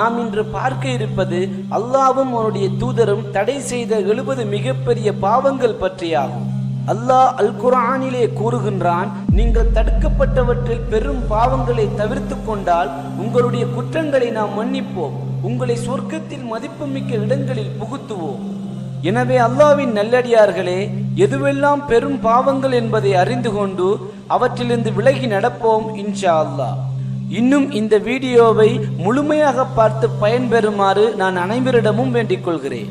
நாம் இன்று பார்க்க இருப்பது அல்லாஹ்வும் அவனுடைய தூதரும் தடை செய்த 70 மிகப்பெரிய பாவங்கள் பற்றியாகும். அல்லாஹ் அல் குர்ஆனிலே கூறுகின்றான், நீங்கள் தடுக்கப்பட்டவற்றில் பெரும் பாவங்களை தவிர்த்து கொண்டால் உங்களுடைய குற்றங்களை நாம் மன்னிப்போம், உங்களை சொர்க்கத்தில் மதிப்புமிக்க இடங்களில் புகுத்துவோம். எனவே அல்லாஹ்வின் நல்லடியார்களே, எதுவெல்லாம் பெரும் பாவங்கள் என்பதை அறிந்து கொண்டு அவற்றிலிருந்து விலகி நடப்போம் இன்ஷா அல்லாஹ். இன்னும் இந்த வீடியோவை முழுமையாக பார்த்து பயன்பெறுமாறு நான் அனைவரிடமும் வேண்டிக் கொள்கிறேன்.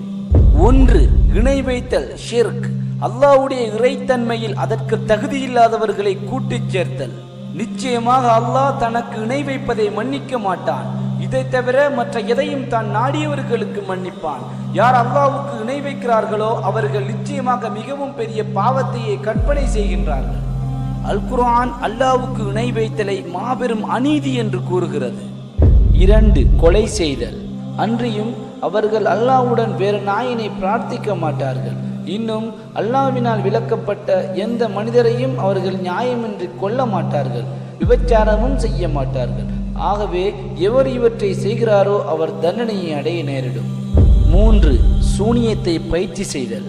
1. இணை வைத்தல், ஷிர்க். அல்லாஹ்வுடைய இறைத்தன்மையில் அதற்கு தகுதியில்லாதவர்களை கூட்டிச் சேர்த்தல். நிச்சயமாக அல்லாஹ் தனக்கு இணை வைப்பதை மன்னிக்க மாட்டான். இதை தவிர மற்ற எதையும் தான் நாடியவர்களுக்கு மன்னிப்பான். யார் அல்லாஹ்வுக்கு இணை வைக்கிறார்களோ அவர்கள் நிச்சயமாக மிகவும் பெரிய பாவத்தையே கற்பனை செய்கின்றார்கள். அல் குர்ஆன் அல்லாஹ்வுக்கு இணை வைத்தலை மாபெரும் அநீதி என்று கூறுகிறது. 2. கொலை செய்தல். அன்றியும் அவர்கள் அல்லாஹ்வுடன் வேறு நாயினை பிரார்த்திக்க மாட்டார்கள். இன்னும் அல்லாஹ்வினால் விலக்கப்பட்ட எந்த மனிதரையும் அவர்கள் நியாயமின்றி கொல்ல மாட்டார்கள், விபச்சாரமும் செய்ய மாட்டார்கள். ஆகவே எவர் இவற்றை செய்கிறாரோ அவர் தண்டனையை அடைய நேரிடும். 3. சூனியத்தை பயிற்சி செய்தல்.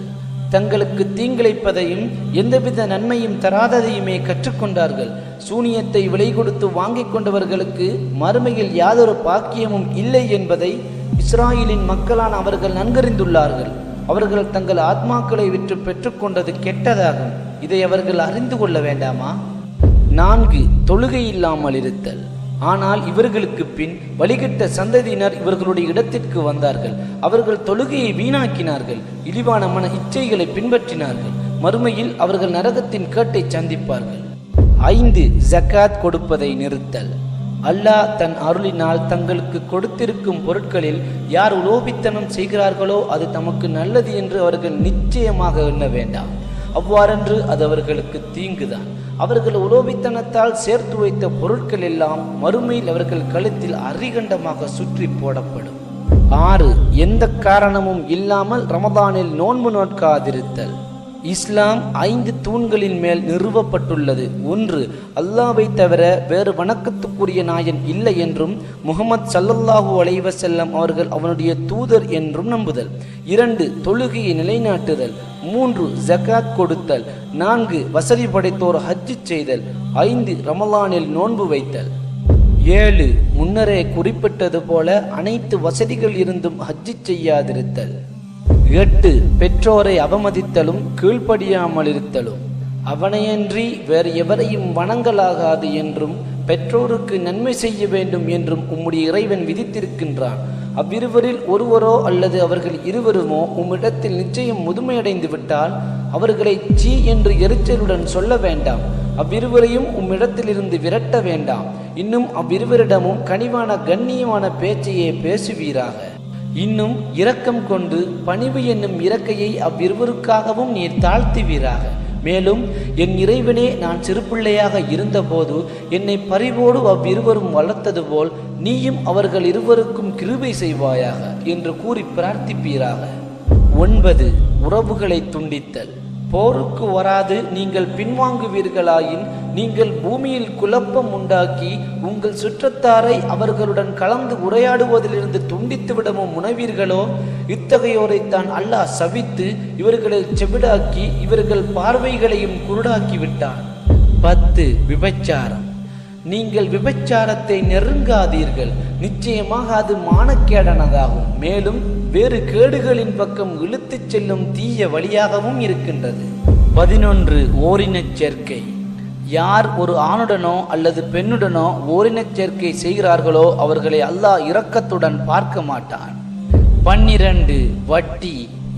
தங்களுக்கு தீங்கிழைப்பதையும் எந்தவித நன்மையும் தராததையுமே கற்றுக்கொண்டார்கள். சூனியத்தை விலை கொடுத்து வாங்கிக் கொண்டவர்களுக்கு மறுமையில் யாதொரு பாக்கியமும் இல்லை என்பதை இஸ்ராயலின் மக்களான அவர்கள் நன்கறிந்துள்ளார்கள். அவர்கள் தங்கள் ஆத்மாக்களை விற்று பெற்றுக்கொண்டது கெட்டதாகும். இதை அவர்கள் அறிந்து கொள்ள வேண்டாமா? 4. தொழுகை இல்லாமல் இருத்தல். ஆனால் இவர்களுக்கு பின் வழிகட்ட சந்ததியினர் இவர்களுடைய இடத்திற்கு வந்தார்கள். அவர்கள் தொழுகையை வீணாக்கினார்கள், இழிவான மன இச்சைகளை பின்பற்றினார்கள். மறுமையில் அவர்கள் நரகத்தின் கேட்டை சந்திப்பார்கள். 5. ஜக்காத் கொடுப்பதை நிறுத்தல். அல்லாஹ் தன் அருளினால் தங்களுக்கு கொடுத்திருக்கும் பொருட்களில் யார் உலோபித்தனம் செய்கிறார்களோ அது தமக்கு நல்லது என்று அவர்கள் நிச்சயமாக எண்ண வேண்டாம். அவ்வாறென்று அது அவர்களுக்கு தீங்குதான். அவர்கள் உலோபித்தனத்தால் சேர்த்து வைத்த பொருட்கள் எல்லாம் மறுமையில் அவர்கள் கழுத்தில் அரிகண்டமாக சுற்றி போடப்படும். 6. எந்த காரணமும் இல்லாமல் ரமதானில் நோன்பு நோட்காதிருத்தல். இஸ்லாம் 5 தூண்களின் மேல் நிறுவப்பட்டுள்ளது. 1. அல்லாஹ்வை தவிர வேறு வணக்கத்துக்குரிய நாயன் இல்லை என்றும் முஹம்மது ஸல்லல்லாஹு அலைஹி வஸல்லம் அவர்கள் அவனுடைய தூதர் என்றும் நம்புதல். 2. தொழுகையை நிலைநாட்டுதல். 3. ஜகாத் கொடுத்தல். 4. வசதி படைத்தோர் ஹஜ் செய்தல். 5. ரமலானில் நோன்பு வைத்தல். 7. முன்னரே குறிப்பிட்டது போல அனைத்து வசதிகள் இருந்தும் ஹஜ் செய்யாதிருத்தல். 8. பெற்றோரை அவமதித்தலும் கீழ்ப்படியாமல் இருத்தலும். அவனையன்றி வேறு எவரையும் வணங்கலாகாது என்றும் பெற்றோருக்கு நன்மை செய்ய வேண்டும் என்றும் உம்முடைய இறைவன் விதித்திருக்கின்றான். அவ்விருவரில் ஒருவரோ அல்லது அவர்கள் இருவருமோ உம்மிடத்தில் நிச்சயம் முதுமையடைந்து விட்டால் அவர்களை சீ என்று எரிச்சலுடன் சொல்ல வேண்டாம். அவ்விருவரையும் உம்மிடத்திலிருந்து விரட்ட வேண்டாம். இன்னும் அவ்விருவரிடமும் கனிவான கண்ணியமான பேச்சையே பேசுவீராக. இன்னும் இரக்கம் கொண்டு பணிவு என்னும் இறக்கையை அவ்விருவருக்காகவும் நீர் தாழ்த்துவீராக. மேலும் என் இறைவனே, நான் சிறுபிள்ளையாக இருந்தபோது என்னை பரிவோடு அவ்விருவரும் வளர்த்தது போல் நீயும் அவர்கள் இருவருக்கும் கிருபை செய்வாயாக என்று கூறி பிரார்த்திப்பீராக. 9. உறவுகளை துண்டித்தல். போருக்கு வராது நீங்கள் பின்வாங்குவீர்களாயின் நீங்கள் பூமியில் குழப்பம் உண்டாக்கி உங்கள் சுற்றத்தாரை அவர்களுடன் கலந்து உரையாடுவதிலிருந்து துண்டித்துவிடவும் முனைவீர்களோ? இத்தகையோரைத்தான் அல்லாஹ் சபித்து இவர்களை செவிடாக்கி இவர்கள் பார்வைகளையும் குருடாக்கி விட்டான். 10. விபச்சாரம். நீங்கள் விபச்சாரத்தை நெருங்காதீர்கள், நிச்சயமாக அது மானக்கேடானதாகும். மேலும் வேறு கேடுகளின் பக்கம் இழுத்துச் செல்லும் தீய வழியாகவும் இருக்கின்றது. 11. ஓரினச் சேர்க்கை. யார் ஒரு ஆணுடனோ அல்லது பெண்ணுடனோ ஓரினச் சேர்க்கை செய்கிறார்களோ அவர்களை அல்லாஹ் இரக்கத்துடன் பார்க்க மாட்டான். 12. வட்டி.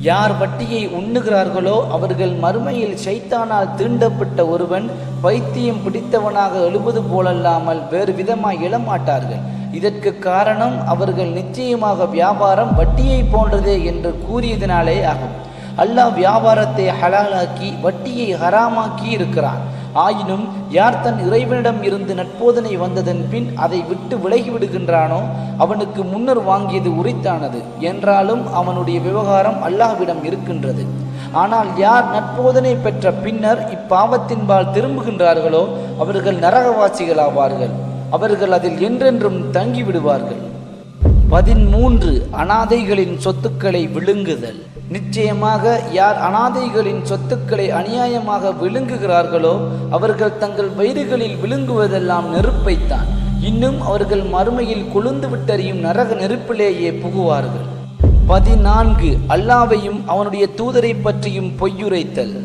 யார் வட்டியை உண்ணுகிறார்களோ அவர்கள் மறுமையில் ஷைத்தானால் தீண்டப்பட்ட ஒருவன் பைத்தியம் பிடித்தவனாக எழுவது போலல்லாமல் வேறு விதமாய் எழமாட்டார்கள். இதற்கு காரணம் அவர்கள் நிச்சயமாக வியாபாரம் வட்டியை போன்றதே என்று கூறியதினாலே ஆகும். அல்லாஹ் வியாபாரத்தை ஹலாலாக்கி வட்டியை ஹராமாக்கி இருக்கிறான். ஆயினும் யார் தன் இறைவனிடம் இருந்து நட்போதனை வந்ததன் பின் அதை விட்டு விலகி விடுகின்றானோ அவனுக்கு முன்னர் வாங்கியது உரித்தானது என்றாலும் அவனுடைய விவகாரம் அல்லாஹ்விடம் இருக்கின்றது. ஆனால் யார் நட்போதனை பெற்ற பின்னர் இப்பாவத்தின்பால் திரும்புகின்றார்களோ அவர்கள் நரகவாசிகளாவார்கள். அவர்கள் அதில் என்றென்றும் தங்கிவிடுவார்கள். 13 அனாதைகளின் சொத்துக்களை விழுங்குதல். நிச்சயமாக யார் அனாதைகளின் சொத்துக்களை அநியாயமாக விழுங்குகிறார்களோ அவர்கள் தங்கள் வயிறுகளில் விழுங்குவதெல்லாம் நெருப்பைத்தான், இன்னும் அவர்கள் மறுமையில் கொழுந்து விட்டறியும் நரக நெருப்பிலேயே புகுவார்கள். 14 அல்லாஹ்வையும் அவனுடைய தூதரை பற்றியும் பொய்யுரைத்தல்.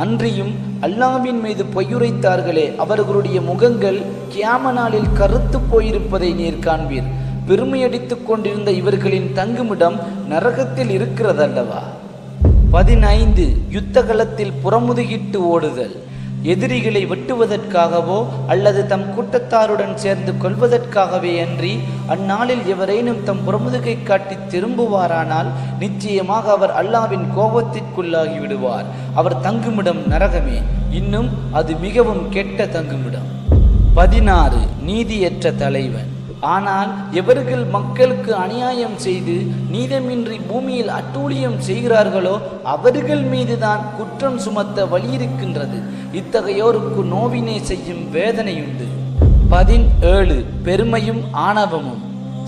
அன்றியும் அல்லாஹ்வின் மீது பொய்யுரைத்தார்களே, அவர்களுடைய முகங்கள் கியாம நாளில் கருத்து போயிருப்பதை நீர் காண்பீர். பெருமையடித்துக் கொண்டிருந்த இவர்களின் தங்குமிடம் நரகத்தில் இருக்கிறதல்லவா. 15 யுத்த களத்தில் புறமுதுகிட்டு ஓடுதல். எதிரிகளை வெட்டுவதற்காகவோ அல்லது தம் கூட்டத்தாருடன் சேர்ந்து கொள்வதற்காகவே அன்றி அந்நாளில் எவரேனும் தம் புறமுதுகை காட்டி திரும்புவாரானால் நிச்சயமாக அவர் அல்லாஹ்வின் கோபத்திற்குள்ளாகி விடுவார். அவர் தங்குமிடம் நரகமே, இன்னும் அது மிகவும் கெட்ட தங்குமிடம். 16 நீதியற்ற தலைவன். ஆனால் எவர்கள் மக்களுக்கு அநியாயம் செய்து நீதமின்றி பூமியில் அட்டூழியம் செய்கிறார்களோ அவர்கள் மீதுதான் குற்றம் சுமத்த வலியிருக்கின்றது. இத்தகையோருக்கு நோவினை செய்யும் வேதனையுண்டு. 17 பெருமையும் ஆணவமும்.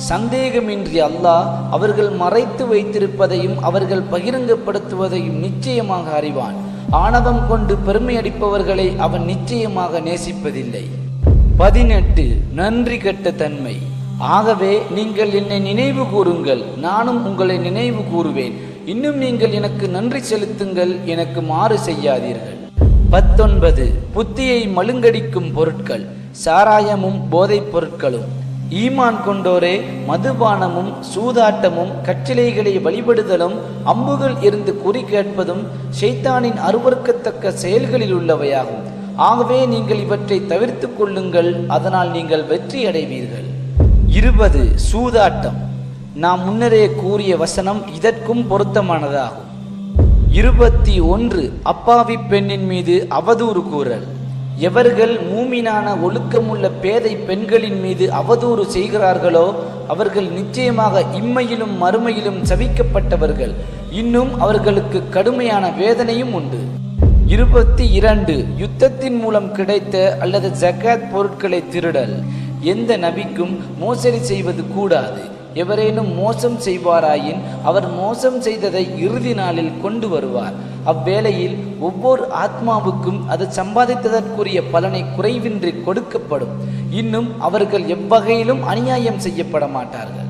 சந்தேகமின்றி அல்லாஹ் அவர்கள் மறைத்து வைத்திருப்பதையும் அவர்கள் பகிரங்கப்படுத்துவதையும் நிச்சயமாக அறிவான். ஆணவம் கொண்டு பெருமை அடிப்பவர்களை அவன் நிச்சயமாக நேசிப்பதில்லை. 18 நன்றி கெட்ட தன்மை. ஆகவே நீங்கள் என்னை நினைவு கூறுங்கள், நானும் உங்களை நினைவு கூறுவேன். இன்னும் நீங்கள் எனக்கு நன்றி செலுத்துங்கள், எனக்கு மாறு செய்யாதீர்கள். 19 புத்தியை மழுங்கடிக்கும் பொருட்கள். சாராயமும் போதைப் பொருட்களும். ஈமான் கொண்டோரே, மதுபானமும் சூதாட்டமும் கச்சிலைகளை வழிபடுதலும் அம்புகள் இருந்து குறி கேட்பதும் ஷைத்தானின் அருவருக்கத்தக்க செயல்களில் உள்ளவையாகும். ஆகவே நீங்கள் இவற்றை தவிர்த்து கொள்ளுங்கள், அதனால் நீங்கள் வெற்றி அடைவீர்கள். 20 சூதாட்டம். நாம் முன்னரே கூறிய வசனம் இதற்கும் பொருத்தமானதாகும். 21 அப்பாவி பெண்ணின் மீது அவதூறு கூறல். எவர்கள் மூமினான ஒழுக்கமுள்ள பேதை பெண்களின் மீது அவதூறு செய்கிறார்களோ அவர்கள் நிச்சயமாக இம்மையிலும் மறுமையிலும் சபிக்கப்பட்டவர்கள், இன்னும் அவர்களுக்கு கடுமையான வேதனையும் உண்டு. 22 யுத்தத்தின் மூலம் கிடைத்த அல்லது ஜகாத் பொருட்களை திருடல். எந்த நபிக்கும் மோசடி செய்வது கூடாது. எவரேனும் மோசம் செய்வாராயின் அவர் மோசம் செய்ததை இறுதி நாளில் கொண்டு வருவார். அவ்வேளையில் ஒவ்வொரு ஆத்மாவுக்கும் அது சம்பாதித்ததற்குரிய பலனை குறைவின்றி கொடுக்கப்படும். இன்னும் அவர்கள் எவ்வகையிலும் அநியாயம் செய்யப்பட மாட்டார்கள்.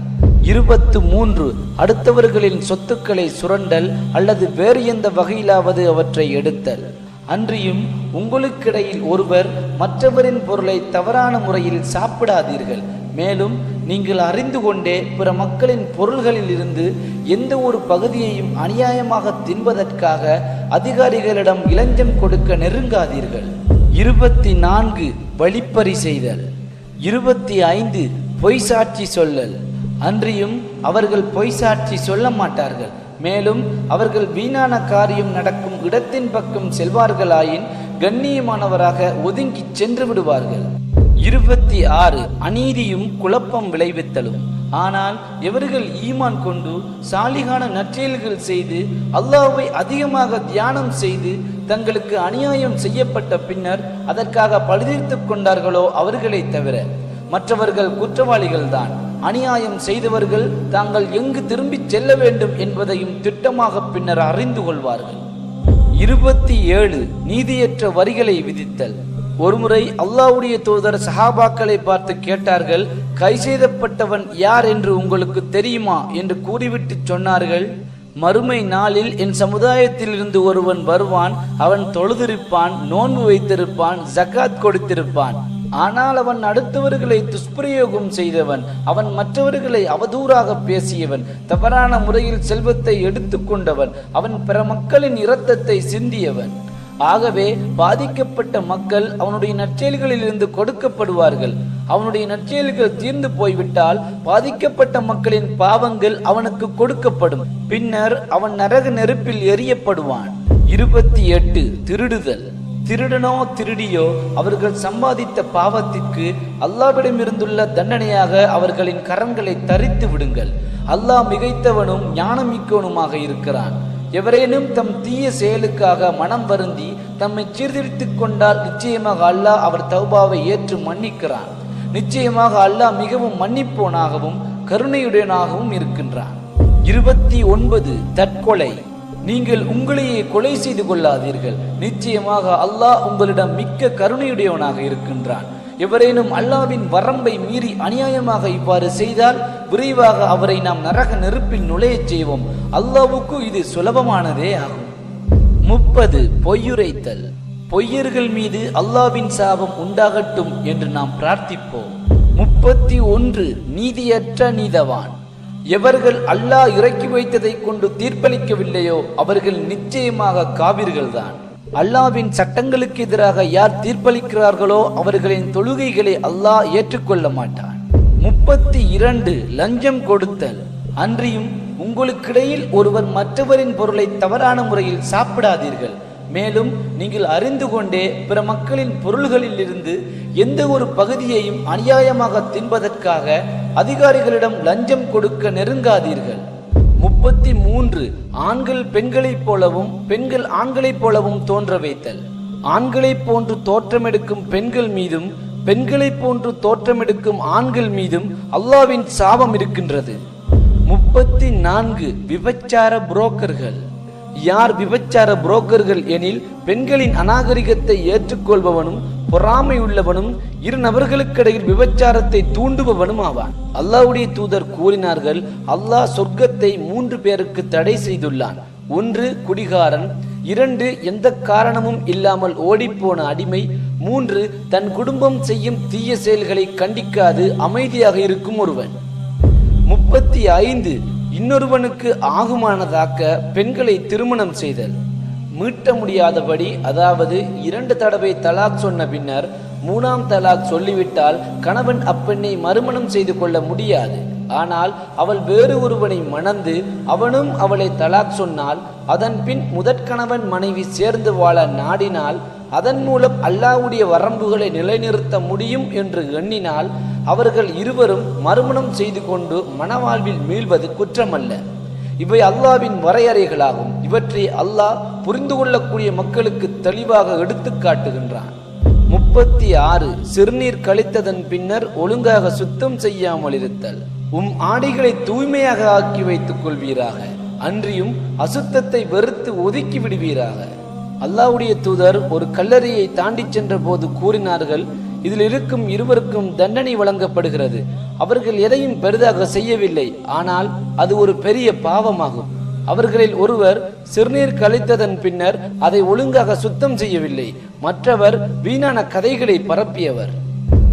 23 அடுத்தவர்களின் சொத்துக்களை சுரண்டல் அல்லது வேறு எந்த வகையிலாவது அவற்றை எடுத்தல். அன்றியும் உங்களுக்கிடையில் ஒருவர் மற்றவரின் பொருளை தவறான முறையில் சாப்பிடாதீர்கள். மேலும் நீங்கள் அறிந்து கொண்டே பிற மக்களின் பொருள்களில் இருந்து எந்த ஒரு பகுதியையும் அநியாயமாக தின்பதற்காக அதிகாரிகளிடம் இலஞ்சம் கொடுக்க நெருங்காதீர்கள். 24 வழிப்பறி செய்தல். 25 பொய் சாட்சி சொல்லல். அன்றியும் அவர்கள் பொய் சாட்சி சொல்ல மாட்டார்கள். மேலும் அவர்கள் வீணான காரியம் நடக்கும் இடத்தின் பக்கம் செல்வார்களாயின் கண்ணியமானவராக ஒதுங்கி சென்று விடுவார்கள். 26 அநீதியும் குழப்பம் விளைவித்தலும். ஆனால் எவர்கள் ஈமான் கொண்டு சாலிகான நற்செயல்கள் செய்து அல்லாஹ்வை அதிகமாக தியானம் செய்து தங்களுக்கு அநியாயம் செய்யப்பட்ட பின்னர் அதற்காக பழிதீர்த்து கொண்டார்களோ அவர்களை தவிர மற்றவர்கள் குற்றவாளிகள்தான். அநியாயம் செய்தவர்கள் தாங்கள் எங்கு திரும்பிச் செல்ல வேண்டும் என்பதையும் திட்டமாக பின்னர் அறிந்து கொள்வார்கள். 27 நீதியற்ற வரிகளை விதித்தல். ஒருமுறை அல்லாஹ்வுடைய தூதர் சஹாபாக்களை பார்த்து கேட்டார்கள், கை செய்தப்பட்டவன் யார் என்று உங்களுக்கு தெரியுமா என்று கூறிவிட்டு சொன்னார்கள், மறுமை நாளில் என் சமுதாயத்தில் இருந்து ஒருவன் வருவான், அவன் தொழுதிருப்பான், நோன்பு வைத்திருப்பான், ஜகாத் கொடுத்திருப்பான். ஆனால் அவன் அடுத்தவர்களை துஷ்பிரயோகம் செய்தவன், அவன் மற்றவர்களை அவதூறாக பேசியவன், தவறான முறையில் செல்வத்தை எடுத்து கொண்டவன், அவன் பிற மக்களின் இரத்தத்தை சிந்தியவன். ஆகவே பாதிக்கப்பட்ட மக்கள் அவனுடைய நற்செயல்களில் இருந்து கொடுக்கப்படுவார்கள். அவனுடைய நற்செயல்கள் தீர்ந்து போய்விட்டால் பாதிக்கப்பட்ட மக்களின் பாவங்கள் அவனுக்கு கொடுக்கப்படும். பின்னர் அவன் நரக நெருப்பில் எரியப்படுவான். 28 திருடுதல். திருடனோ திருடியோ அவர்கள் சம்பாதித்த பாவத்திற்கு அல்லாஹ்விடமிருந்துள்ள தண்டனையாக அவர்களின் கரங்களை தரித்து விடுங்கள். அல்லாஹ் மிகைத்தவனும் ஞானமிக்கவனுமாக இருக்கிறான். எவரேனும் தம் தீய செயலுக்காக மனம் வருந்தி தம்மை சீர்திருத்திக் கொண்டால் நிச்சயமாக அல்லாஹ் அவர் தௌபாவை ஏற்று மன்னிக்கிறான். நிச்சயமாக அல்லாஹ் மிகவும் மன்னிப்போனாகவும் கருணையுடையவனாகவும் இருக்கின்றான். 29 தற்கொலை. நீங்கள் உங்களையே கொலை செய்து கொள்ளாதீர்கள், நிச்சயமாக அல்லாஹ் உங்களிடம் மிக்க கருணையுடையவனாக இருக்கின்றான். எவரேனும் அல்லாஹ்வின் வரம்பை மீறி அநியாயமாக இவ்வாறு செய்தால் விரைவாக அவரை நாம் நரக நெருப்பில் நுழையச் செய்வோம். அல்லாஹ்வுக்கு இது சுலபமானதே ஆகும். 30 பொய்யுரைத்தல். பொய்யர்கள் மீது அல்லாஹ்வின் சாபம் உண்டாகட்டும் என்று நாம் பிரார்த்திப்போம். 31 நீதியற்ற நீதவான். எவர்கள் அல்லாஹ் இறக்கி வைத்ததை கொண்டு தீர்ப்பளிக்கவில்லையோ அவர்கள் நிச்சயமாக காவிர்கள்தான். அல்லாஹ்வின் சட்டங்களுக்கு எதிராக யார் தீர்ப்பளிக்கிறார்களோ அவர்களின் தொழுகைகளை அல்லாஹ் ஏற்றுக்கொள்ள மாட்டான். 32 லஞ்சம் கொடுத்தல். அன்றியும் உங்களுக்கிடையில் ஒருவர் மற்றவரின் பொருளை தவறான முறையில் சாப்பிடாதீர்கள். மேலும் நீங்கள் அறிந்து கொண்டே பிற மக்களின் பொருள்களில் இருந்து எந்த ஒரு பகுதியையும் அநியாயமாக தின்பதற்காக அதிகாரிகளிடம் லஞ்சம் கொடுக்க நெருங்காதீர்கள். 33 ஆண்கள் பெண்களைப் போலவும் பெண்கள் ஆண்களைப் போலவும் தோன்ற வைத்தல். ஆண்களைப் போன்று தோற்றமெடுக்கும் பெண்கள் மீதும் பெண்களைப் போன்று தோற்றமெடுக்கும் ஆண்கள் மீதும் அல்லாஹ்வின் சாபம் இருக்கின்றது. 34 விபச்சார புரோக்கர்கள். யார் விபச்சார புரோக்கர்கள் எனில் பெண்களின் அநாகரிகத்தை ஏற்றுக்கொள்பவனும் பொறாமை உள்ளவனும் இரு நபர்களுக்கிடையில் விபச்சாரத்தை தூண்டுபவனும் ஆவான். அல்லாஹ்வுடைய தூதர் கூறினார்கள், அல்லாஹ் சொர்க்கத்தை 3 பேருக்கு தடை செய்துள்ளான். 1 குடிகாரன், 2 எந்த காரணமும் இல்லாமல் ஓடிப்போன அடிமை, 3 தன் குடும்பம் செய்யும் தீய செயல்களை கண்டிக்காது அமைதியாக இருக்கும் ஒருவன். 35 இன்னொருவனுக்கு ஆகுமானதாக்க பெண்களை திருமணம் செய்தல். மீட்ட முடியாதபடி, அதாவது 2 தடவை தலாக் சொன்ன பின்னர் 3ஆம் தலாக் சொல்லிவிட்டால் கணவன் அப்பெண்ணை மறுமணம் செய்து கொள்ள முடியாது. ஆனால் அவள் வேறு ஒருவனை மணந்து அவனும் அவளை தலாக் சொன்னால், அதன் பின் முதற்கணவன் மனைவி சேர்ந்து வாழ நாடினால், அதன் மூலம் அல்லாஹ்வுடைய வரம்புகளை நிலைநிறுத்த முடியும் என்று எண்ணினால் அவர்கள் இருவரும் மறுமணம் செய்து கொண்டு மணவாழ்வில் மீள்வது குற்றமல்ல. இவை அல்லாஹ்வின் வரையறைகளாகும். இவற்றை அல்லாஹ் புரிந்து கொள்ளக்கூடிய மக்களுக்கு தெளிவாக எடுத்து காட்டுகின்றான். 36 சிறுநீர் கழித்ததன் பின்னர் ஒழுங்காக சுத்தம் செய்யாமல் இருத்தல். ஆடைகளை தூய்மையாக ஆக்கி வைத்துக் கொள்வீராக, அன்றியும் அசுத்தத்தை வெறுத்து ஒதுக்கி விடுவீராக. அல்லாஹ்வுடைய தூதர் ஒரு கல்லறையை தாண்டி சென்ற போது கூறினார்கள், இதில் இருக்கும் இருவருக்கும் தண்டனை வழங்கப்படுகிறது. அவர்கள் எதையும் பெரிதாக செய்யவில்லை, ஆனால் அது ஒரு பெரிய பாவமாகும். அவர்களில் ஒருவர் சிறுநீர் கழித்ததன் பின்னர் அதை ஒழுங்காக சுத்தம் செய்யவில்லை, மற்றவர் வீணான கதைகளை பரப்பியவர்.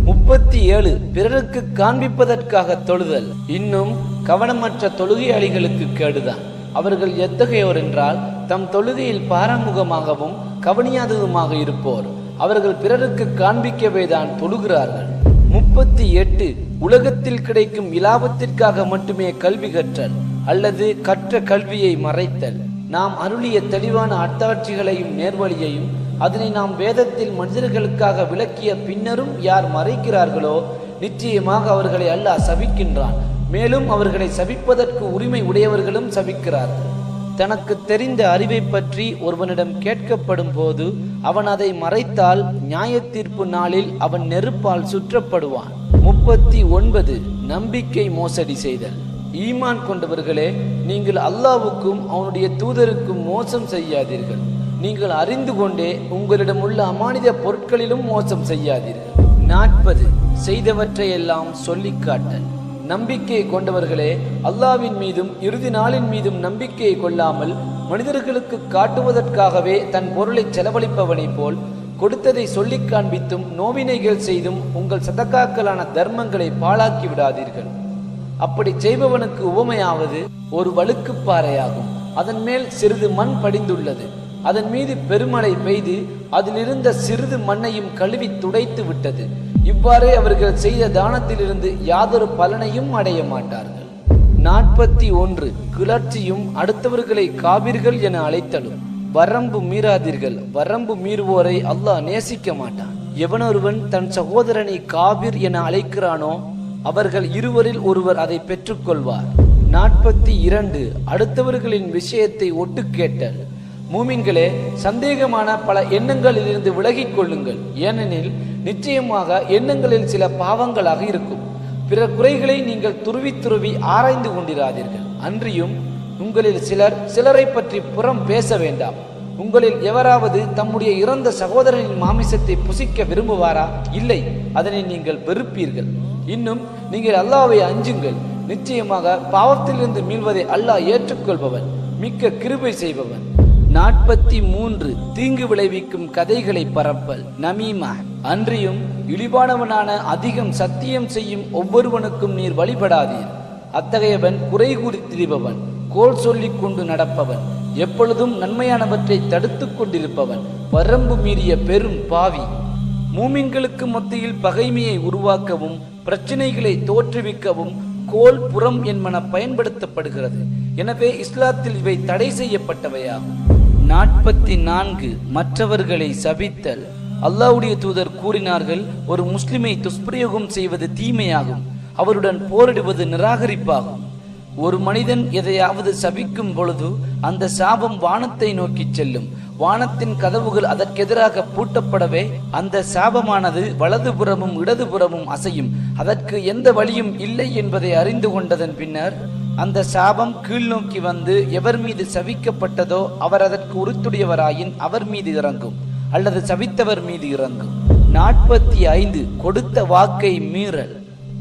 37 பிறருக்கு காண்பிப்பதற்காக தொழுதல். இன்னும் கவனமற்ற தொழுகையாளிகளுக்கு கேடுதான். அவர்கள் எத்தகையோர் என்றால், தம் தொழுகையில் பாரமுகமாகவும் கவனியாததுமாக இருப்போர். அவர்கள் பிறருக்கு காண்பிக்கவே தான் தொழுகிறார்கள். 38 உலகத்தில் கிடைக்கும் இலாபத்திற்காக மட்டுமே கல்வி கற்றல் அல்லது கற்ற கல்வியை மறைத்தல். நாம் அருளிய தெளிவான அத்தாட்சிகளையும் நேர்வழியையும் அதனை நாம் வேதத்தில் மனிதர்களுக்காக விளக்கிய பின்னரும் யார் மறைக்கிறார்களோ நிச்சயமாக அவர்களை அல்லாஹ் சபிக்கின்றான். மேலும் அவர்களை சபிப்பதற்கு உரிமை உடையவர்களும் சபிக்கிறார்கள். தனக்கு தெரிந்த அறிவை பற்றி ஒருவனிடம் கேட்கப்படும் போது அவன் அதை மறைத்தால் நியாய தீர்ப்பு நாளில் அவன் நெருப்பால் சுற்றப்படுவான். 39 நம்பிக்கை மோசடி செய்தல். ஈமான் கொண்டவர்களே, நீங்கள் அல்லாஹ்வுக்கும் அவனுடைய தூதருக்கும் மோசம் செய்யாதீர்கள். நீங்கள் அறிந்து கொண்டே உங்களிடம் உள்ள அமானித பொருட்களிலும் மோசம் செய்யாதீர்கள். 40 செய்தவற்றையெல்லாம் சொல்லிக் காட்டல். நம்பிக்கை கொண்டவர்களே, அல்லாஹ்வின் மீதும் இறுதி நாளின் மீதும் நம்பிக்கையை கொள்ளாமல் மனிதர்களுக்கு காட்டுவதற்காகவே தன் பொருளை செலவழிப்பவனை போல் கொடுத்ததை சொல்லிக் காண்பித்தும் நோவினைகள் செய்தும் உங்கள் சதக்காக்களான தர்மங்களை பாழாக்கி விடாதீர்கள். அப்படி செய்பவனுக்கு உவமையாவது ஒரு வழுக்குப்பாறையாகும். அதன் மேல் சிறிது மண் படிந்துள்ளது. அதன் மீது பெருமழை பெய்து அதிலிருந்த சிறிது மண்ணையும் கழுவி துடைத்து விட்டது. இவ்வாறே அவர்கள் செய்த தானத்திலிருந்து யாதொரு பலனையும் அடைய மாட்டார்கள். 41 கிளர்ச்சியும் அடுத்தவர்களை காவிர்கள் என அழைத்தலும். வரம்பு மீறாதீர்கள். வரம்பு மீறுவோரை அல்லாஹ் நேசிக்க மாட்டான். எவனொருவன் தன் சகோதரனை காவிர் என அழைக்கிறானோ அவர்கள் இருவரில் ஒருவர் அதை பெற்றுக்கொள்வார். 42 அடுத்தவர்களின் விஷயத்தை ஒட்டு கேட்டல். மூமின்களே, சந்தேகமான பல எண்ணங்களில் இருந்து விலகிக் கொள்ளுங்கள். ஏனெனில் நிச்சயமாக எண்ணங்களில் சில பாவங்களாக இருக்கும். பிற குறைகளை நீங்கள் துருவி துருவி ஆராய்ந்து கொண்டிராதீர்கள். அன்றியும் உங்களில் சிலரை பற்றி புறம் பேச வேண்டாம். உங்களில் எவராவது தம்முடைய இறந்த சகோதரனின் மாமிசத்தை புசிக்க விரும்புவாரா? இல்லை, அதனை நீங்கள் வெறுப்பீர்கள். இன்னும் நீங்கள் அல்லாஹ்வை அஞ்சுங்கள். நிச்சயமாக பாவத்திலிருந்து மீள்வதை அல்லாஹ் ஏற்றுக்கொள்பவன், மிக்க கிருபை செய்பவன். 43 தீங்கு விளைவிக்கும் கதைகளை பரப்பல், நமீமா. அன்றியும் இழிவானவனான அதிகம் சத்தியம் செய்யும் ஒவ்வொருவனுக்கும் நீர் வழிபடாதீர். அத்தகையவன் குறை கூறி திரிபவன், கோல் சொல்லிக் கொண்டு நடப்பவன், எப்பொழுதும் நன்மையானவற்றை தடுத்து கொண்டிருப்பவன், வரம்பு மீறிய பெரும் பாவி. மூமின்களுக்கு மத்தியில் பகைமையை உருவாக்கவும் பிரச்சனைகளை தோற்றுவிக்கவும் கோல் புறம் என்பன பயன்படுத்தப்படுகிறது. எனவே இஸ்லாத்தில் இவை தடை செய்யப்பட்டவையாகும். 44 மற்றவர்களை சபித்தல். அல்லாஹ்வுடைய தூதர் கூறினார்கள், ஒரு முஸ்லிமை துஷ்பிரயோகம் செய்வது தீமையாகும், அவருடன் போரிடுவது நிராகரிப்பாகும். ஒரு மனிதன் எதையாவது சபிக்கும் பொழுது அந்த சாபம் வானத்தை நோக்கி செல்லும். வானத்தின் கதவுகள் அதற்கெதிராக பூட்டப்படவே அந்த சாபமானது வலதுபுறமும் இடதுபுறமும் அசையும். அதற்கு எந்த வழியும் இல்லை என்பதை அறிந்து கொண்டதன் பின்னர் அந்த சாபம் கீழ் நோக்கி வந்து எவர் மீது சபிக்கப்பட்டதோ அவர் அதற்கு உறுத்துடையவராயின் அவர் மீது இறங்கும், அல்லது சபித்தவர் மீது இறங்கும். 45 கொடுத்த வாக்கை மீறல்.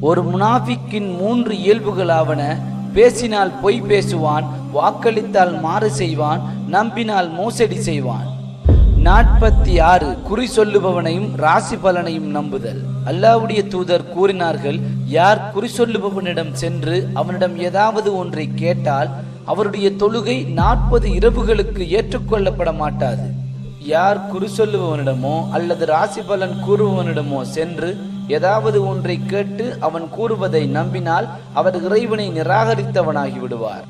ஒரு முனாஃபிக்கின் 3 இயல்புகளாவன: பேசினால் பொய் பேசுவான், வாக்களித்தால் மாறு செய்வான், நம்பினால் மோசடி செய்வான். 46 குறி சொல்லுபவனையும் ராசி பலனையும் நம்புதல். அல்லாஹ்வுடைய தூதர் கூறினார்கள், யார் குறி சொல்லுபவனிடம் சென்று அவனிடம் ஏதாவது ஒன்றை கேட்டால் அவருடைய தொழுகை 40 இரவுகளுக்கு ஏற்றுக்கொள்ளப்பட மாட்டாது. யார் குறி சொல்லுபவனிடமோ அல்லது ராசி பலன் கூறுபவனிடமோ சென்று ஏதாவது ஒன்றை கேட்டு அவன் கூறுவதை நம்பினால் அவர் இறைவனை நிராகரித்தவனாகி விடுவார்.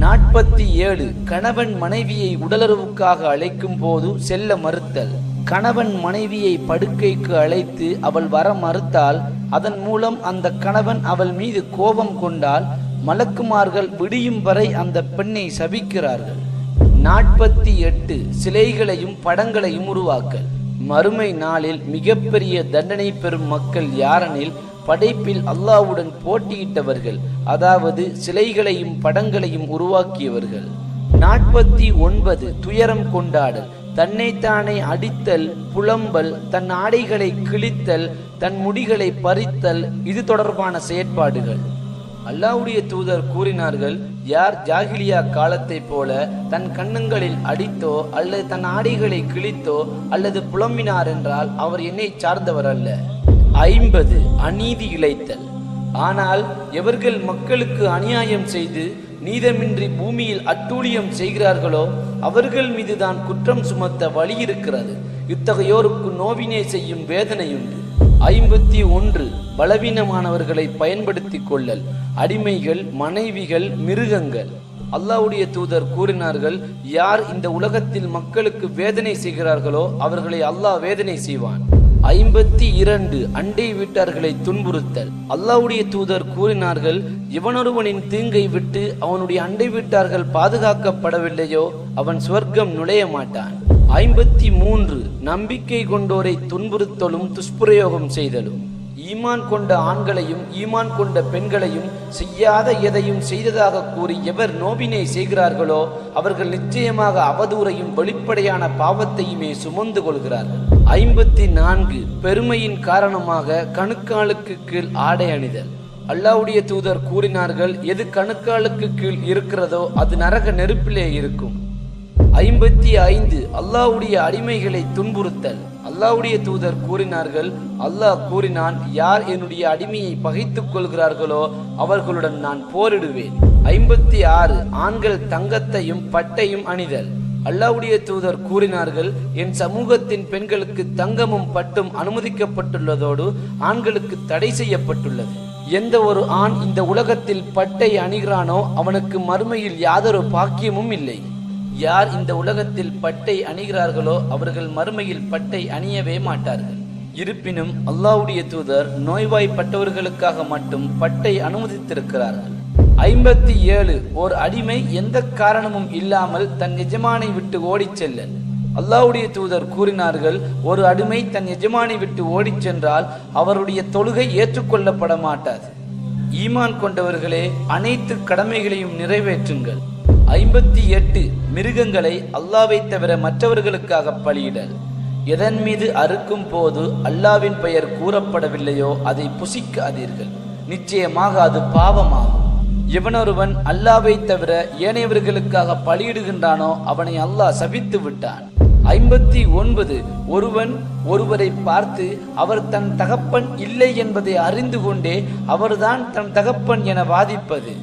47 கணவன் மனைவியை உடலுறவுக்காக அழைக்கும் போது செல்ல மறுத்தல். கணவன் மனைவியை படுக்கைக்கு அழைத்து அவள் வர மறுத்தால் அதன் மூலம் அந்த கணவன் அவள் மீது கோபம் கொண்டால் மலக்குமார்கள் விடியும் வரை அந்த பெண்ணை சபிக்கிறார்கள். 48 சிலைகளையும் படங்களையும் உருவாக்கல். மறுமை நாளில் மிகப்பெரிய தண்டனை பெறும் மக்கள் யாரெனில் படைப்பில் அல்லாஹ்வுடன் போட்டியிட்டவர்கள், அதாவது சிலைகளையும் படங்களையும் உருவாக்கியவர்கள். 49 துயரம் கொண்டாடல். தன்னைத்தானே அடித்தல், புலம்பல், தன் ஆடைகளை கிழித்தல், தன் முடிகளை பறித்தல், இது தொடர்பான செயற்பாடுகள். அல்லாஹ்வுடைய தூதர் கூறினார்கள், யார் ஜாகிலியா காலத்தை போல தன் கன்னங்களில் அடித்தோ அல்லது தன் ஆடைகளை கிழித்தோ அல்லது புலம்பினார் என்றால் அவர் என்னை சார்ந்தவர் அல்ல. 50 அநீதி இழைத்தல். ஆனால் எவர்கள் மக்களுக்கு அநியாயம் செய்து நீதமின்றி பூமியில் அட்டூழியம் செய்கிறார்களோ அவர்கள் மீதுதான் குற்றம் சுமத்த வழி இருக்கிறது. இத்தகையோருக்கு நோவினை செய்யும் வேதனையுண்டு. 51 பலவீனமானவர்களை பயன்படுத்தி கொள்ளல். அடிமைகள், மனைவிகள், மிருகங்கள். அல்லாஹ்வுடைய தூதர் கூறினார்கள், யார் இந்த உலகத்தில் மக்களுக்கு வேதனை செய்கிறார்களோ அவர்களை அல்லாஹ் வேதனை செய்வான். 52 அண்டை வீட்டார்களை துன்புறுத்தல். அல்லாஹ்வுடைய தூதர் கூறினார்கள், எவனொருவனின் தீங்கை விட்டு அவனுடைய அண்டை வீட்டார்கள் பாதுகாக்கப்படவில்லையோ அவன் சுவர்க்கம் நுழைய மாட்டான். 53 நம்பிக்கை கொண்டோரை துன்புறுத்தலும் துஷ்பிரயோகம் செய்தலும். ஈமான் கொண்ட ஆண்களையும் ஈமான் கொண்ட பெண்களையும் செய்யாத எதையும் செய்ததாக கூறி எவர் நோவினை செய்கிறார்களோ அவர்கள் நிச்சயமாக அவதூறையும் வெளிப்படையான பாவத்தையுமே சுமந்து கொள்கிறார்கள். 54 பெருமையின் காரணமாக கணுக்காலுக்கு கீழ் ஆடை அணிதல். அல்லாஹ்வுடைய தூதர் கூறினார்கள், எது கணுக்காலுக்கு கீழ் இருக்கிறதோ அது நரக நெருப்பிலே இருக்கும். 55 அல்லாஹ்வுடைய அடிமைகளை துன்புறுத்தல். அல்லாஹ்வுடைய தூதர் கூறினார்கள், அல்லாஹ் கூறினான், யார் என்னுடைய அடிமையை பகைத்துக் கொள்கிறார்களோ அவர்களுடன் நான் போரிடுவேன். 56 ஆண்கள் தங்கத்தையும் பட்டையும் அணிதல். அல்லாஹ்வுடைய தூதர் கூறினார்கள், என் சமூகத்தின் பெண்களுக்கு தங்கமும் பட்டும் அனுமதிக்கப்பட்டுள்ளதோடு ஆண்களுக்கு தடை செய்யப்பட்டுள்ளது. எந்த ஒரு ஆண் இந்த உலகத்தில் பட்டை அணிகிறானோ அவனுக்கு மறுமையில் யாதொரு பாக்கியமும் இல்லை. யார் இந்த உலகத்தில் பட்டை அணிகிறார்களோ அவர்கள் மறுமையில் பட்டை அணியவே மாட்டார்கள். இருப்பினும் அல்லாஹ்வுடைய தூதர் நோய்வாய்ப்பட்டவர்களுக்காக மட்டும் பட்டை அனுமதித்திருக்கிறார்கள். 57 ஓர் அடிமை எந்த காரணமும் இல்லாமல் தன் எஜமானை விட்டு ஓடிச் செல்லல். அல்லாஹ்வுடைய தூதர் கூறினார்கள், ஒரு அடிமை தன் எஜமானை விட்டு ஓடிச் சென்றால் அவருடைய தொழுகை ஏற்றுக்கொள்ளப்பட மாட்டாது. ஈமான் கொண்டவர்களே, அனைத்து கடமைகளையும் நிறைவேற்றுங்கள். 58 மிருகங்களை அல்லாஹ்வை தவிர மற்றவர்களுக்காக பலியிடல். எதன் மீது அறுக்கும் போது அல்லாஹ்வின் பெயர் கூறப்படவில்லையோ அதை புசிக்காதீர்கள், நிச்சயமாக அது பாவமாகும். எவனொருவன் அல்லாஹ்வை தவிர ஏனையவர்களுக்காக பலியிடுகின்றானோ அவனை அல்லாஹ் சபித்து விட்டான். 59 ஒருவன் ஒருவரை பார்த்து அவர் தன் தகப்பன் இல்லை என்பதை அறிந்து கொண்டே அவர்தான் தன் தகப்பன் என வாதிப்பது.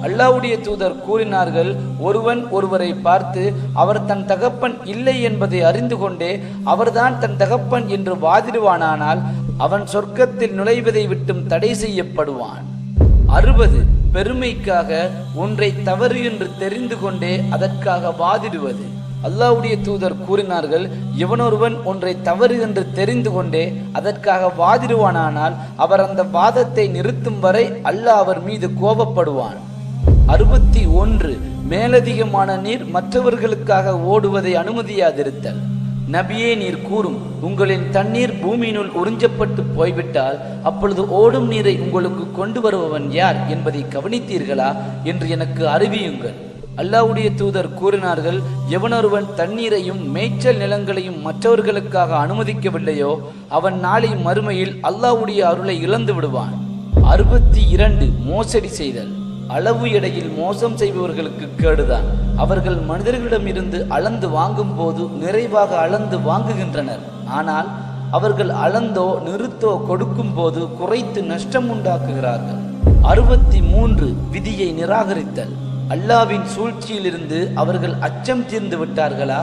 அல்லாஹ்வுடைய தூதர் கூறினார்கள், ஒருவன் ஒருவரை பார்த்து அவர் தன் தகப்பன் இல்லை என்பதை அறிந்து கொண்டே அவர்தான் தன் தகப்பன் என்று வாதிடுவானானால் அவன் சொர்க்கத்தில் நுழைவதை விட்டும் தடை செய்யப்படுவான். 60 பெருமைக்காக ஒன்றை தவறு என்று தெரிந்து கொண்டே அதற்காக வாதிடுவது. அல்லாஹ்வுடைய தூதர் கூறினார்கள், எவனொருவன் ஒன்றை தவறு என்று தெரிந்து கொண்டே அதற்காக வாதிடுவானானால் அவர் அந்த வாதத்தை நிறுத்தும் வரை அல்லாஹ் அவர் மீது கோபப்படுவான். 61 மேலதிகமான நீர் மற்றவர்களுக்காக ஓடுவதை அனுமதியாதிருத்தல். நபியே, நீர் கூறும், உங்களின் தண்ணீர் பூமியினுள் உறிஞ்சப்பட்டு போய்விட்டால் அப்பொழுது ஓடும் நீரை உங்களுக்கு கொண்டு வருபவன் யார் என்பதை கவனித்தீர்களா என்று எனக்கு அறிவியுங்கள். அல்லாஹ்வுடைய தூதர் கூறினார்கள், எவனொருவன் தண்ணீரையும் மேய்ச்சல் நிலங்களையும் மற்றவர்களுக்காக அனுமதிக்கவில்லையோ அவன் நாளை மறுமையில் அல்லாஹ்வுடைய அருளை இழந்து விடுவான். 62 மோசடி செய்தல். அளவு எடையில் மோசம் செய்பவர்களுக்கு கேடுதான். அவர்கள் மனிதர்களிடமிருந்து அளந்து வாங்கும் போது நிறைவாக அளந்து வாங்குகின்றனர். ஆனால் அவர்கள் அளந்தோ நிறுத்தோ கொடுக்கும் போது குறைத்து நஷ்டம் உண்டாக்குகிறார்கள். 63 விதியை நிராகரித்தல். அல்லாஹ்வின் சூழ்ச்சியிலிருந்து அவர்கள் அச்சம் தீர்ந்து விட்டார்களா?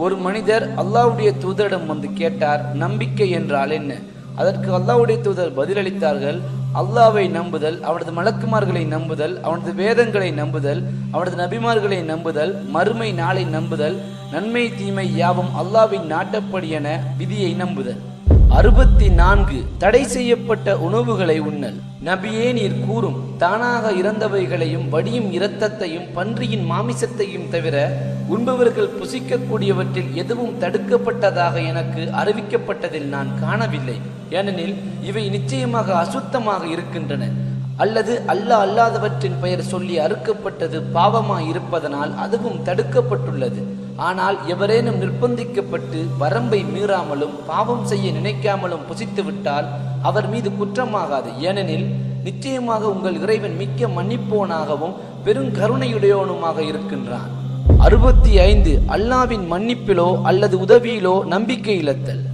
ஒரு மனிதர் அல்லாஹ்வுடைய தூதரிடம் வந்து கேட்டார், நம்பிக்கை என்றால் என்ன? அதற்கு அல்லாஹ்வுடைய தூதர் பதிலளித்தார்கள், அல்லாஹ்வை நம்புதல், அவனது மலக்குமார்களை நம்புதல், அவனது வேதங்களை நம்புதல், அவனது நபிமார்களை நம்புதல், மறுமை நாளை நம்புதல், நன்மை தீமை யாவும் அல்லாஹ்வின் நாட்டப்படி என விதியை நம்புதல். 64 தடை செய்யப்பட்ட உணவுகளை உண்ணல். நபியே, நீர் கூறும், தானாக இறந்தவைகளையும் வடியும் இரத்தத்தையும் பன்றியின் மாமிசத்தையும் தவிர உண்பவர்கள் புசிக்கக்கூடியவற்றில் எதுவும் தடுக்கப்பட்டதாக எனக்கு அறிவிக்கப்பட்டதில் நான் காணவில்லை. ஏனெனில் இவை நிச்சயமாக அசுத்தமாக இருக்கின்றன. அல்லது அல்லாஹ் அல்லாதவற்றின் பெயர் சொல்லி அறுக்கப்பட்டது பாவமாய் இருப்பதனால் அதுவும் தடுக்கப்பட்டுள்ளது. ஆனால் எவரேனும் நிர்பந்திக்கப்பட்டு வரம்பை மீறாமலும் பாவம் செய்ய நினைக்காமலும் புசித்து விட்டால் அவர் மீது குற்றமாகாது. ஏனெனில் நிச்சயமாக உங்கள் இறைவன் மிக்க மன்னிப்போனாகவும் பெருங்கருணையுடையவனுமாக இருக்கின்றான். 65 அல்லாஹ்வின் மன்னிப்பிலோ அல்லது உதவியிலோ நம்பிக்கை இழத்தல்.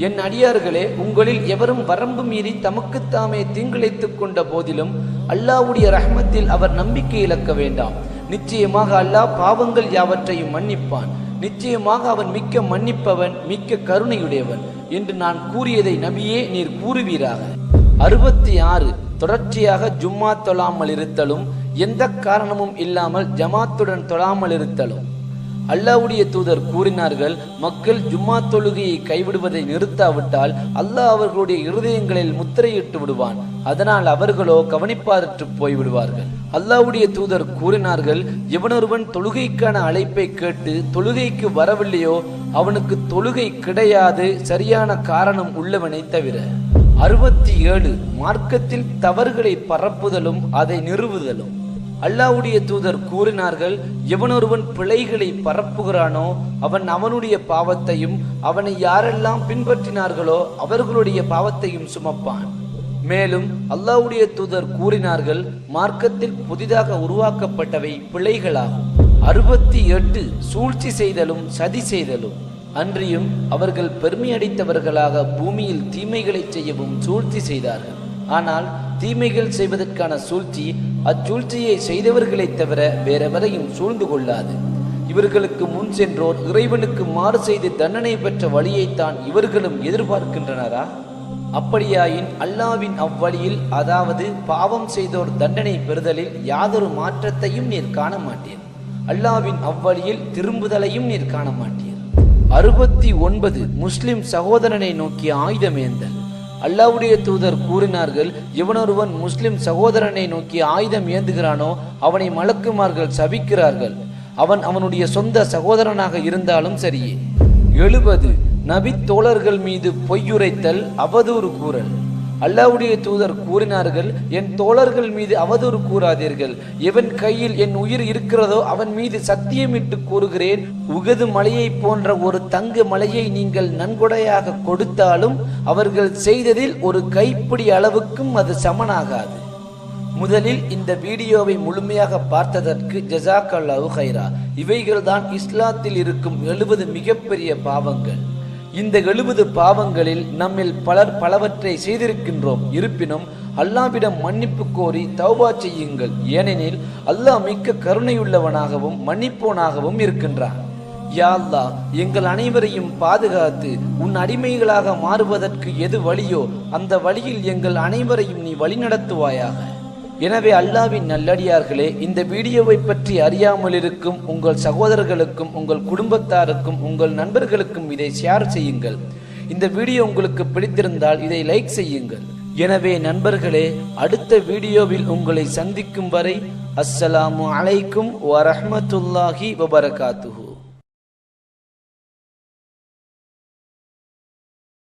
என் அடியார்களே, உங்களில் எவரும் வரம்பு மீறி தமக்குத்தாமே தீங்கிழைத்துக் கொண்ட போதிலும் அல்லாஹ்வுடைய ரஹ்மத்தில் அவர் நம்பிக்கை இழக்க வேண்டாம். நிச்சயமாக அல்லாஹ் பாவங்கள் யாவற்றையும் மன்னிப்பான். நிச்சயமாக அவன் மிக்க மன்னிப்பவன், மிக்க கருணையுடையவன் என்று நான் கூறியதை நபியே நீர் கூறுவீராக. 66 தொடர்ச்சியாக ஜும்மா தொழாமல் இருத்தலும் எந்த காரணமும் இல்லாமல் ஜமாத்துடன் தொழாமல் இருத்தலும். அல்லாஹ்வுடைய தூதர் கூறினார்கள், மக்கள் ஜும்மா தொழுகையை கைவிடுவதை நிறுத்தாவிட்டால் அல்லாஹ் அவர்களுடைய இருதயங்களில் முத்திரையிட்டு விடுவான். அதனால் அவர்களோ கவனிப்பாரற்று போய்விடுவார்கள். அல்லாஹ்வுடைய தூதர் கூறினார்கள், எவனொருவன் தொழுகைக்கான அழைப்பை கேட்டு தொழுகைக்கு வரவில்லையோ அவனுக்கு தொழுகை கிடையாது, சரியான காரணம் உள்ளவனை தவிர. 67 மார்க்கத்தில் தவறுகளை பரப்புதலும் அதை நிறுவுதலும். அல்லாஹ்வுடைய தூதர் கூறினார்கள், எவனொருவன் பிழைகளை பரப்புகிறானோ அவன் அவனுடைய பாவத்தையும் அவனை யாரெல்லாம் பின்பற்றினார்களோ அவர்களுடைய பாவத்தையும் சுமப்பான். மேலும் அல்லாஹ்வுடைய தூதர் கூறினார்கள், மார்க்கத்தில் புதிதாக உருவாக்கப்பட்டவை பிழைகளாகும். 68 சூழ்ச்சி செய்தலும் சதி செய்தலும். அன்றியும் அவர்கள் பெருமையடித்தவர்களாக பூமியில் தீமைகளை செய்யவும் சூழ்ச்சி செய்தார்கள். ஆனால் தீமைகள் செய்வதற்கான சூழ்ச்சி அச்சூழ்ச்சியை செய்தவர்களை தவிர வேறெவரையும் சூழ்ந்து கொள்ளாது. இவர்களுக்கு முன் சென்றோர் இறைவனுக்கு மாறு செய்து தண்டனை பெற்ற வழியைத்தான் இவர்களும் எதிர்பார்க்கின்றனரா? அப்படியாயின் அல்லாஹ்வின் அவ்வழியில், அதாவது பாவம் செய்தோர் தண்டனை பெறுதலில் யாதொரு மாற்றத்தையும் நீர் காண மாட்டீர். அல்லாஹ்வின் அவ்வழியில் திரும்புதலையும் நீர் காண மாட்டீர். 69 முஸ்லிம் சகோதரனை நோக்கி ஆயுதமேந்தல். அல்லாஹ்வுடைய தூதர் கூறினார்கள், எவனொருவன் முஸ்லிம் சகோதரனை நோக்கி ஆயுதம் ஏந்துகிறானோ அவனை மலக்குமார்கள் சபிக்கிறார்கள், அவன் அவனுடைய சொந்த சகோதரனாக இருந்தாலும் சரியே. 70 நபி தோழர்கள் மீது பொய்யுரைத்தல் அவதூறு கூறல். அல்லாஹ்வுடைய தூதர் கூறினார்கள், என் தோழர்கள் மீது அவதூறு கூறாதீர்கள். எவன் கையில் என் உயிர் இருக்கிறதோ அவன் மீது சத்தியமிட்டு கூறுகிறேன், உகது மலையை போன்ற ஒரு தங்க மலையை நீங்கள் நன்கொடையாக கொடுத்தாலும் அவர்கள் செய்ததில் ஒரு கைப்பிடி அளவுக்கும் அது சமனாகாது. முதலில் இந்த வீடியோவை முழுமையாக பார்த்ததற்கு ஜஸாக்கல்லாஹு ஹைரா. இவைகள்தான் இஸ்லாத்தில் இருக்கும் 70 மிகப்பெரிய பாவங்கள். இந்த 70 பாவங்களில் நம்மில் பலர் பலவற்றை செய்திருக்கின்றோம். இருப்பினும் அல்லாஹ்விடம் மன்னிப்பு கோரி தௌபா செய்யுங்கள். ஏனெனில் அல்லாஹ் மிக்க கருணையுள்ளவனாகவும் மன்னிப்போனாகவும் இருக்கின்றான். யா அல்லாஹ், எங்கள் அனைவரையும் பாதுகாத்து உன் அடிமைகளாக மாறுவதற்கு எது வழியோ அந்த வழியில் எங்கள் அனைவரையும் நீ வழிநடத்துவாயாக. எனவே அல்லாஹ்வின் நல்லடியார்களே, இந்த வீடியோவை பற்றி அறியாமல் இருக்கும் உங்கள் சகோதரர்களுக்கும் உங்கள் குடும்பத்தாருக்கும் உங்கள் நண்பர்களுக்கும் இதை ஷேர் செய்யுங்கள். இந்த வீடியோ உங்களுக்கு பிடித்திருந்தால் இதை லைக் செய்யுங்கள். எனவே நண்பர்களே, அடுத்த வீடியோவில் உங்களை சந்திக்கும் வரை அஸ்ஸலாமு அலைக்கும் வரஹ்மத்துல்லாஹி வபரகாத்துஹு.